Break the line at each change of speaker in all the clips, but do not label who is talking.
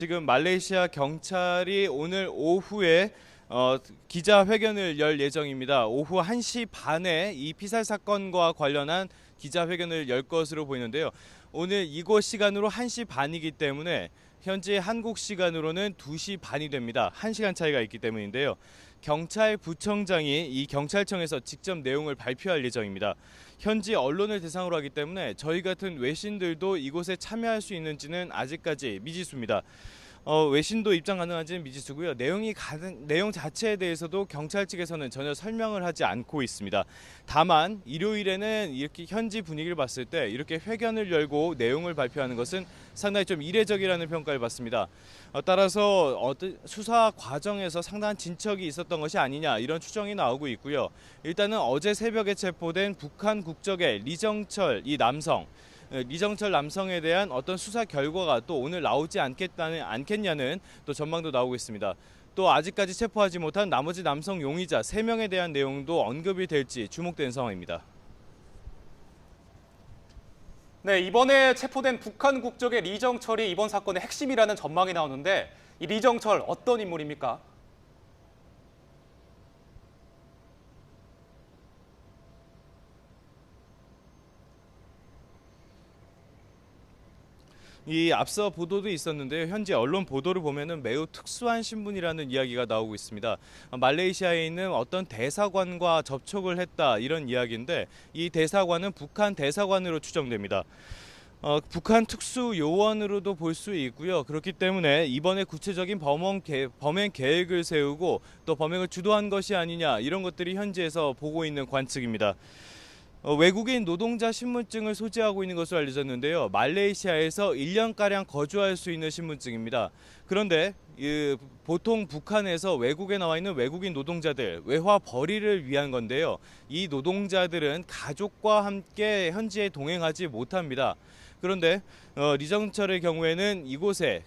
지금 말레이시아 경찰이 오늘 오후에 기자회견을 열 예정입니다. 오후 1시 반에 이 피살 사건과 관련한 기자회견을 열 것으로 보이는데요. 오늘 이곳 시간으로 1시 반이기 때문에 현재 한국 시간으로는 2시 반이 됩니다. 1시간 차이가 있기 때문인데요. 경찰부청장이 이 경찰청에서 직접 내용을 발표할 예정입니다. 현지 언론을 대상으로 하기 때문에 저희 같은 외신들도 이곳에 참여할 수 있는지는 아직까지 미지수입니다. 외신도 입장 가능한지는 미지수고요. 내용 자체에 대해서도 경찰 측에서는 전혀 설명을 하지 않고 있습니다. 다만 일요일에는 이렇게 현지 분위기를 봤을 때 이렇게 회견을 열고 내용을 발표하는 것은 상당히 좀 이례적이라는 평가를 받습니다. 따라서 수사 과정에서 상당한 진척이 있었던 것이 아니냐 이런 추정이 나오고 있고요. 일단은 어제 새벽에 체포된 북한 국적의 리정철 이 남성 리정철 남성에 대한 어떤 수사 결과가 또 오늘 나오지 않겠냐는 또 전망도 나오고 있습니다. 또 아직까지 체포하지 못한 나머지 남성 용의자 3명에 대한 내용도 언급이 될지 주목되는 상황입니다.
네, 이번에 체포된 북한 국적의 리정철이 이번 사건의 핵심이라는 전망이 나오는데 이 리정철 어떤 인물입니까?
이 앞서 보도도 있었는데요. 현재 언론 보도를 보면은 매우 특수한 신분이라는 이야기가 나오고 있습니다. 말레이시아에 있는 어떤 대사관과 접촉을 했다 이런 이야기인데 이 대사관은 북한 대사관으로 추정됩니다. 북한 특수요원으로도 볼 수 있고요. 그렇기 때문에 이번에 구체적인 범행 계획을 세우고 또 범행을 주도한 것이 아니냐 이런 것들이 현지에서 보고 있는 관측입니다. 외국인 노동자 신분증을 소지하고 있는 것으로 알려졌는데요. 말레이시아에서 1년가량 거주할 수 있는 신분증입니다. 그런데 보통 북한에서 외국에 나와 있는 외국인 노동자들 외화 벌이를 위한 건데요. 이 노동자들은 가족과 함께 현지에 동행하지 못합니다. 그런데 리정철의 경우에는 이곳에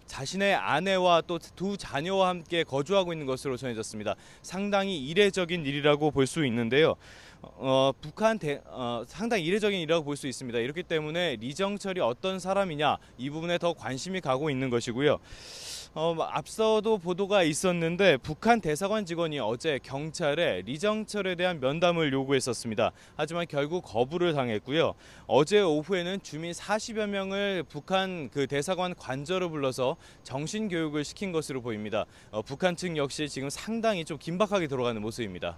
자신의 아내와 또 두 자녀와 함께 거주하고 있는 것으로 전해졌습니다. 상당히 이례적인 일이라고 볼 수 있는데요. 상당히 이례적인 일이라고 볼 수 있습니다. 이렇기 때문에 리정철이 어떤 사람이냐 이 부분에 더 관심이 가고 있는 것이고요. 앞서도 보도가 있었는데 북한 대사관 직원이 어제 경찰에 리정철에 대한 면담을 요구했었습니다. 하지만 결국 거부를 당했고요. 어제 오후에는 주민 40여 명을 북한 대사관 관저로 불러서 정신교육을 시킨 것으로 보입니다. 북한 측 역시 지금 상당히 좀 긴박하게 돌아가는 모습입니다.